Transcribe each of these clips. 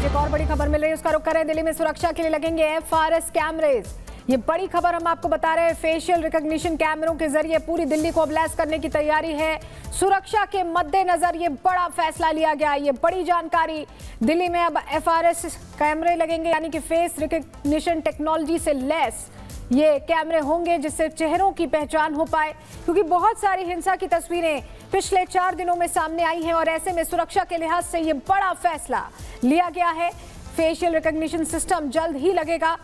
एक और बड़ी खबर मिल रही है, उसका रुख करें। दिल्ली में सुरक्षा के लिए लगेंगे FRS कैमरेज। ये बड़ी खबर हम आपको बता रहे हैं। फेशियल रिकॉग्निशन कैमरों के जरिए पूरी दिल्ली को ब्लास्ट करने की तैयारी है। सुरक्षा के मद्देनजर ये बड़ा फैसला लिया गया है। ये बड़ी जानकारी, दिल्ली में अब FRS कैमरे लगेंगे, यानी कि फेस रिकॉग्निशन टेक्नोलॉजी से लैस ये कैमरे होंगे, जिससे चेहरों की पहचान हो पाए, क्योंकि बहुत सारी हिंसा की तस्वीरें पिछले 4 दिनों में सामने आई हैं और ऐसे में सुरक्षा के लिहाज से ये बड़ा फैसला लिया गया है। फेशियल रिकॉग्निशन सिस्टम जल्द ही लगेगा।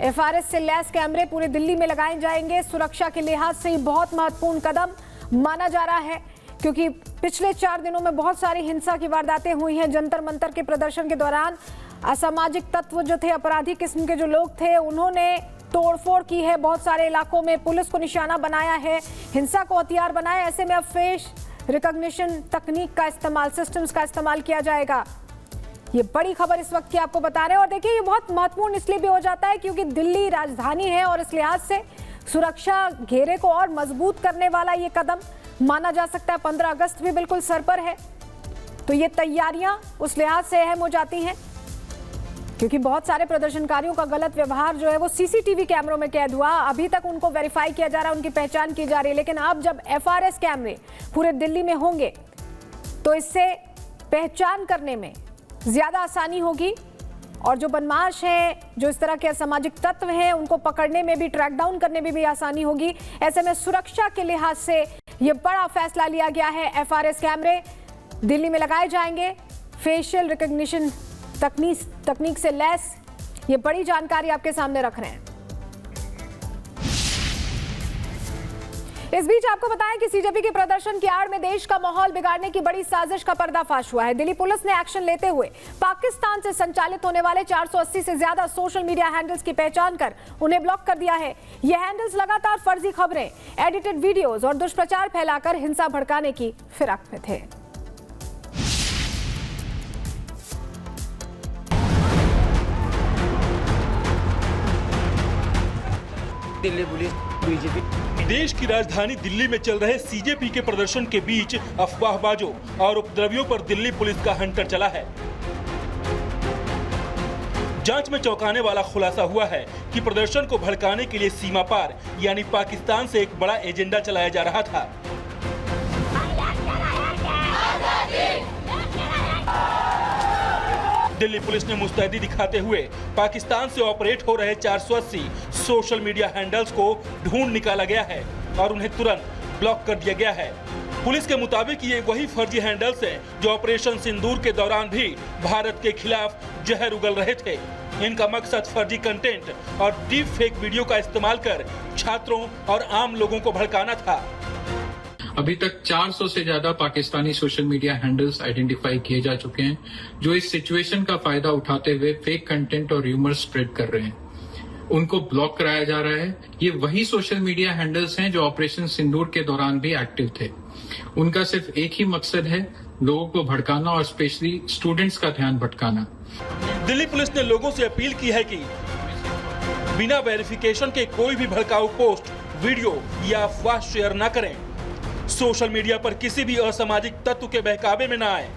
FRS से लैस कैमरे पूरे दिल्ली में लगाए जाएंगे। सुरक्षा के लिहाज से ये बहुत महत्वपूर्ण कदम माना जा रहा है, क्योंकि पिछले 4 दिनों में बहुत सारी हिंसा की वारदातें हुई हैं। जंतर मंतर के प्रदर्शन के दौरान असामाजिक तत्व जो थे, अपराधी किस्म के जो लोग थे, उन्होंने तोड़फोड़ की है। बहुत सारे इलाकों में पुलिस को निशाना बनाया है, हिंसा को हथियार बनाया। ऐसे में अब फेस रिकॉग्निशन तकनीक का इस्तेमाल, सिस्टम्स का इस्तेमाल किया जाएगा। ये बड़ी खबर इस वक्त की आपको बता रहे हैं। और देखिए, ये बहुत महत्वपूर्ण इसलिए भी हो जाता है क्योंकि दिल्ली राजधानी है और इस लिहाज से सुरक्षा घेरे को और मजबूत करने वाला ये कदम माना जा सकता है। 15 अगस्त भी बिल्कुल सर पर है, तो ये तैयारियां उस लिहाज से अहम हो जाती हैं, क्योंकि बहुत सारे प्रदर्शनकारियों का गलत व्यवहार जो है वो CCTV कैमरों में कैद हुआ। अभी तक उनको वेरीफाई किया जा रहा है, उनकी पहचान की जा रही है। लेकिन अब जब FRS कैमरे पूरे दिल्ली में होंगे तो इससे पहचान करने में ज्यादा आसानी होगी और जो बदमाश हैं, जो इस तरह के असामाजिक तत्व हैं, उनको पकड़ने में भी, ट्रैक डाउन करने में भी आसानी होगी। ऐसे में सुरक्षा के लिहाज से ये बड़ा फैसला लिया गया है। FRS कैमरे दिल्ली में लगाए जाएंगे, फेशियल रिकॉग्निशन तकनीक से लैस। ये बड़ी जानकारी आपके सामने रख रहे हैं। इस बीच आपको बताएं कि CJP के प्रदर्शन की आड़ में देश का माहौल बिगाड़ने की बड़ी साजिश का पर्दाफाश हुआ है। दिल्ली पुलिस ने एक्शन लेते हुए पाकिस्तान से संचालित होने वाले 480 से ज्यादा सोशल मीडिया हैंडल्स की पहचान कर उन्हें ब्लॉक कर दिया है। ये हैंडल्स लगातार फर्जी खबरें, एडिटेड वीडियोज और दुष्प्रचार फैलाकर हिंसा भड़काने की फिराक में थे। Delhi police, BJP। देश की राजधानी दिल्ली में चल रहे CJP के प्रदर्शन के बीच अफवाहबाजों और उपद्रवियों पर दिल्ली पुलिस का हंटर चला है। जांच में चौंकाने वाला खुलासा हुआ है कि प्रदर्शन को भड़काने के लिए सीमा पार यानी पाकिस्तान से एक बड़ा एजेंडा चलाया जा रहा था। दिल्ली पुलिस ने मुस्तैदी दिखाते हुए पाकिस्तान से ऑपरेट हो रहे 480 सोशल मीडिया हैंडल्स को ढूंढ निकाला गया है और उन्हें तुरंत ब्लॉक कर दिया गया है। पुलिस के मुताबिक ये वही फर्जी हैंडल्स हैं जो ऑपरेशन सिंदूर के दौरान भी भारत के खिलाफ जहर उगल रहे थे। इनका मकसद फर्जी कंटेंट और डीप फेक वीडियो का इस्तेमाल कर छात्रों और आम लोगों को भड़काना था। अभी तक 400 से ज्यादा Pakistani social media handles identify किए जा चुके हैं, जो इस सिचुएशन का फायदा उठाते हुए फेक कंटेंट और र्यूमर स्प्रेड कर रहे हैं। उनको ब्लॉक कराया जा रहा है। ये वही सोशल मीडिया हैंडल्स हैं जो ऑपरेशन सिंदूर के दौरान भी एक्टिव थे। उनका सिर्फ एक ही मकसद है, लोगों को भड़काना और स्पेशली स्टूडेंट्स का ध्यान भटकाना। दिल्ली पुलिस ने लोगों से अपील की है कि बिना वेरिफिकेशन के कोई भी भड़काऊ पोस्ट, वीडियो या अफवाह शेयर न करें। सोशल मीडिया पर किसी भी असामाजिक तत्व के बहकावे में न आए।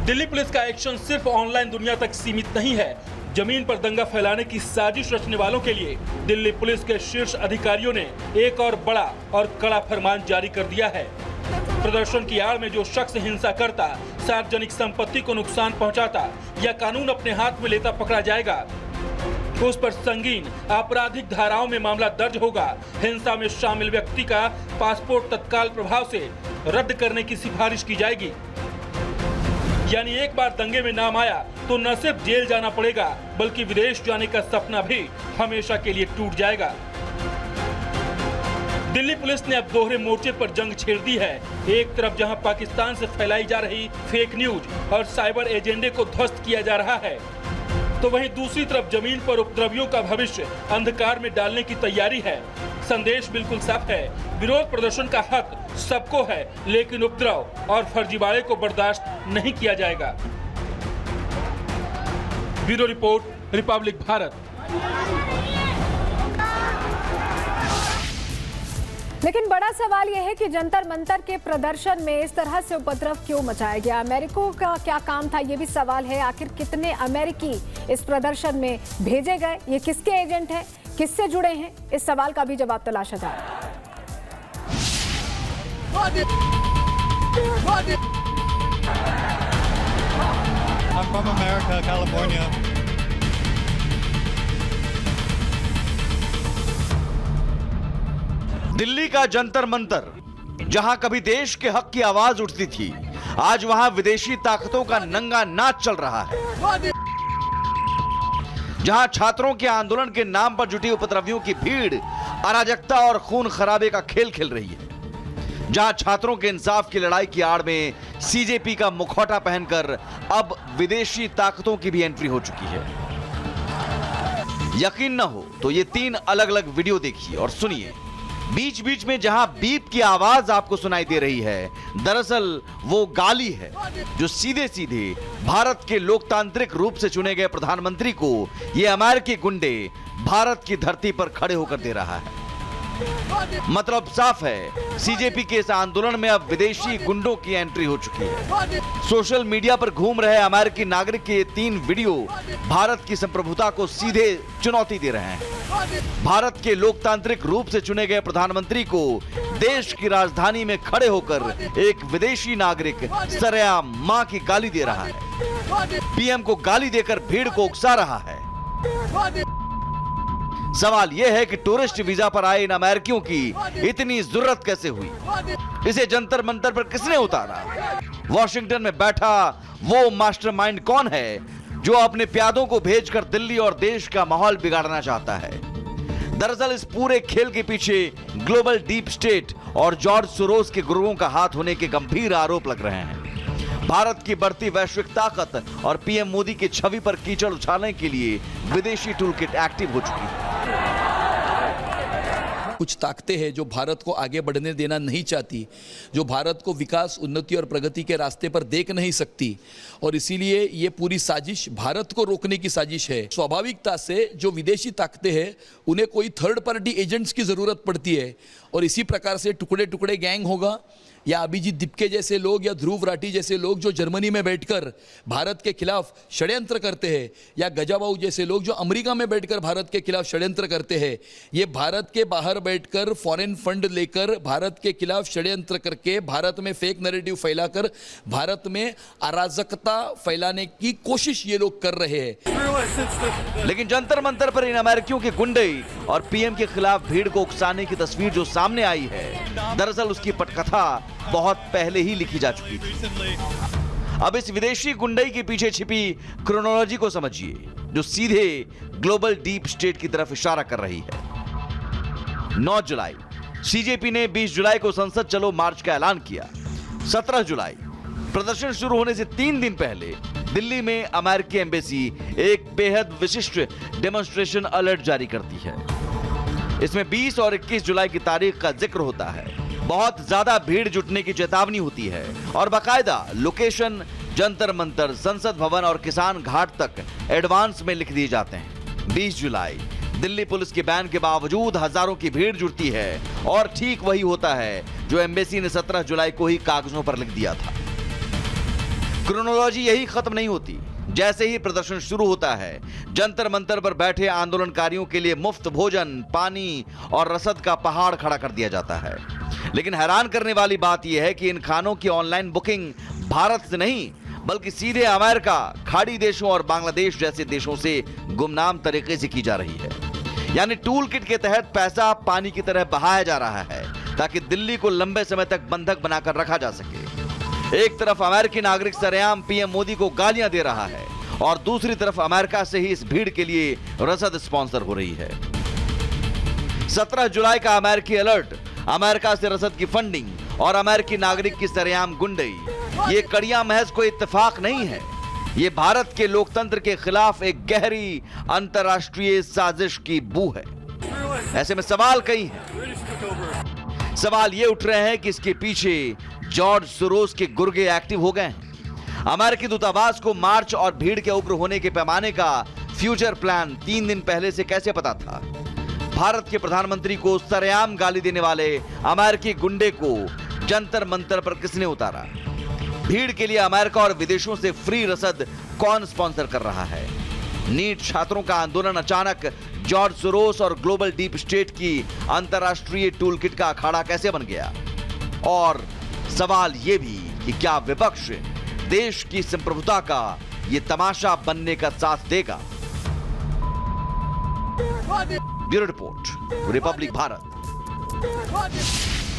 दिल्ली पुलिस का एक्शन सिर्फ ऑनलाइन दुनिया तक सीमित नहीं है। जमीन पर दंगा फैलाने की साजिश रचने वालों के लिए दिल्ली पुलिस के शीर्ष अधिकारियों ने एक और बड़ा और कड़ा फरमान जारी कर दिया है। प्रदर्शन की आड़ में जो शख्स हिंसा करता, सार्वजनिक संपत्ति को नुकसान पहुंचाता या कानून अपने हाथ में लेता पकड़ा जाएगा, उस पर संगीन आपराधिक धाराओं में मामला दर्ज होगा। हिंसा में शामिल व्यक्ति का पासपोर्ट तत्काल प्रभाव से रद्द करने की सिफारिश की जाएगी। यानी एक बार दंगे में नाम आया तो न सिर्फ जेल जाना पड़ेगा, बल्कि विदेश जाने का सपना भी हमेशा के लिए टूट जाएगा। दिल्ली पुलिस ने अब दोहरे मोर्चे पर जंग छेड़ दी है। एक तरफ जहां पाकिस्तान से फैलाई जा रही फेक न्यूज और साइबर एजेंडे को ध्वस्त किया जा रहा है, तो वहीं दूसरी तरफ जमीन पर उपद्रवियों का भविष्य अंधकार में डालने की तैयारी है। संदेश बिल्कुल साफ है, विरोध प्रदर्शन का हक सबको है, लेकिन उपद्रव और फर्जीवाड़े को बर्दाश्त नहीं किया जाएगा। Bureau report, Republic Bharat. लेकिन बड़ा सवाल यह है कि जंतर मंतर के प्रदर्शन में इस तरह से उपद्रव क्यों मचाया गया? अमेरिका का क्या काम था, ये भी सवाल है। आखिर कितने अमेरिकी इस प्रदर्शन में भेजे गए, ये किसके एजेंट हैं, किससे जुड़े हैं, इस सवाल का भी जवाब तलाशा जा रहा है। I'm from America, California. Delhi का जंतर मंतर, जहां कभी देश के हक की आवाज उठती थी, आज वहां विदेशी ताकतों का नंगा नाच चल रहा है। जहां छात्रों के आंदोलन के नाम पर जुटी उपद्रवियों की भीड़ अराजकता और खून खराबे का खेल खेल रही है। जहां छात्रों के इंसाफ की लड़ाई की आड़ में सीजेपी का मुखौटा पहनकर अब विदेशी ताकतों की भी एंट्री हो चुकी है। यकीन न हो तो ये 3 अलग अलग वीडियो देखिए और सुनिए। बीच बीच में जहां बीप की आवाज आपको सुनाई दे रही है, दरअसल वो गाली है जो सीधे सीधे भारत के लोकतांत्रिक रूप से चुने गए प्रधानमंत्री को ये अमेरिकी गुंडे भारत की धरती पर खड़े होकर दे रहा है। मतलब साफ है, सीजेपी के इस आंदोलन में अब विदेशी गुंडों की एंट्री हो चुकी है। सोशल मीडिया पर घूम रहे अमेरिकी नागरिक के 3 वीडियो भारत की संप्रभुता को सीधे चुनौती दे रहे हैं। भारत के लोकतांत्रिक रूप से चुने गए प्रधानमंत्री को देश की राजधानी में खड़े होकर एक विदेशी नागरिक सरेआम मां की गाली दे रहा है। पीएम को गाली देकर भीड़ को उकसा रहा है। सवाल यह है कि टूरिस्ट वीजा पर आए इन अमेरिकियों की इतनी जरूरत कैसे हुई? इसे जंतर मंतर पर किसने उतारा? वॉशिंगटन में बैठा वो मास्टरमाइंड कौन है जो अपने प्यादों को भेजकर दिल्ली और देश का माहौल बिगाड़ना चाहता है? दरअसल इस पूरे खेल के पीछे ग्लोबल डीप स्टेट और जॉर्ज सोरोस के गुरुओं का हाथ होने के गंभीर आरोप लग रहे हैं। भारत की बढ़ती वैश्विक ताकत और पीएम मोदी की छवि पर कीचड़ उछालने के लिए विदेशी टूलकिट एक्टिव हो चुकी है। कुछ ताकतें हैं जो भारत को आगे बढ़ने देना नहीं चाहती, जो भारत को विकास, उन्नति और प्रगति के रास्ते पर देख नहीं सकती, और इसीलिए ये पूरी साजिश भारत को रोकने की साजिश है। स्वाभाविकता से जो विदेशी ताकतें हैं उन्हें कोई थर्ड पार्टी एजेंट्स की ज़रूरत पड़ती है, और इसी प्रकार से टुकड़े टुकड़े गैंग होगा या अभिजीत दीपके जैसे लोग या ध्रुव राठी जैसे लोग जो जर्मनी में बैठकर भारत के खिलाफ षड्यंत्र करते हैं, या गजाबाऊ जैसे लोग जो अमेरिका में बैठकर भारत के खिलाफ षड्यंत्र करते हैं। ये भारत के बाहर बैठकर फॉरेन फंड लेकर भारत के खिलाफ षड्यंत्र करके भारत में फेक नैरेटिव फैलाकर भारत में अराजकता फैलाने की कोशिश ये लोग कर रहे हैं। लेकिन जंतर मंतर पर इन अमेरिकियों के गुंडे और पीएम के खिलाफ भीड़ को उकसाने की तस्वीर जो सामने आई है, दरअसल उसकी पटकथा बहुत पहले ही लिखी जा चुकी थी। अब इस विदेशी गुंडई के पीछे छिपी क्रोनोलॉजी को समझिए, जो सीधे ग्लोबल डीप स्टेट की तरफ इशारा कर रही है। 9 जुलाई सीजेपी ने 20 जुलाई को संसद चलो मार्च का ऐलान किया। 17 जुलाई प्रदर्शन शुरू होने से 3 दिन पहले दिल्ली में अमेरिकी एम्बेसी एक बेहद विशिष्ट डेमोन्स्ट्रेशन अलर्ट जारी करती है। इसमें 20 और 21 जुलाई की तारीख का जिक्र होता है। बहुत ज्यादा भीड़ जुटने की चेतावनी होती है और बाकायदा लोकेशन, जंतर मंतर, संसद भवन और किसान घाट तक एडवांस में लिख दिए जाते हैं। 20 जुलाई दिल्ली पुलिस के बैन के बावजूद हजारों की भीड़ जुटती है और ठीक वही होता है जो एम्बेसी ने 17 जुलाई को ही कागजों पर लिख दिया था। क्रोनोलॉजी यही खत्म नहीं होती। जैसे ही प्रदर्शन शुरू होता है, जंतर मंतर पर बैठे आंदोलनकारियों के लिए मुफ्त भोजन, पानी और रसद का पहाड़ खड़ा कर दिया जाता है। लेकिन हैरान करने वाली बात यह है कि इन खानों की ऑनलाइन बुकिंग भारत से नहीं बल्कि सीधे अमेरिका, खाड़ी देशों और बांग्लादेश जैसे देशों से गुमनाम तरीके से की जा रही है। यानी टूल किट के तहत पैसा पानी की तरह बहाया जा रहा है ताकि दिल्ली को लंबे समय तक बंधक बनाकर रखा जा सके। एक तरफ अमेरिकी नागरिक सरेआम पीएम मोदी को गालियां दे रहा है और दूसरी तरफ अमेरिका से ही इस भीड़ के लिए रसद स्पॉन्सर हो रही है। 17 जुलाई का अमेरिकी अलर्ट, अमेरिका से रसद की फंडिंग और अमेरिकी नागरिक की सरेआम गुंडई, ये कड़ियां महज कोई इत्तेफाक नहीं है। ये भारत के लोकतंत्र के खिलाफ एक गहरी अंतर्राष्ट्रीय साजिश की बू है। ऐसे में सवाल कई हैं। सवाल ये उठ रहे हैं कि इसके पीछे जॉर्ज सोरोस के गुर्गे एक्टिव हो गए हैं। अमेरिकी दूतावास को मार्च और भीड़ के उग्र होने के पैमाने का फ्यूचर प्लान 3 दिन पहले से कैसे पता था? भारत के प्रधानमंत्री को सरेआम गाली देने वाले अमेरिकी गुंडे को जंतर मंतर पर किसने उतारा? भीड़ के लिए अमेरिका और विदेशों से फ्री रसद कौन स्पॉन्सर कर रहा है? नीट छात्रों का आंदोलन अचानक जॉर्ज सोरोस और ग्लोबल डीप स्टेट की अंतरराष्ट्रीय टूलकिट का अखाड़ा कैसे बन गया? और सवाल यह भी कि क्या विपक्ष देश की संप्रभुता का यह तमाशा बनने का साथ देगा? Bureau report, Republic Bharat.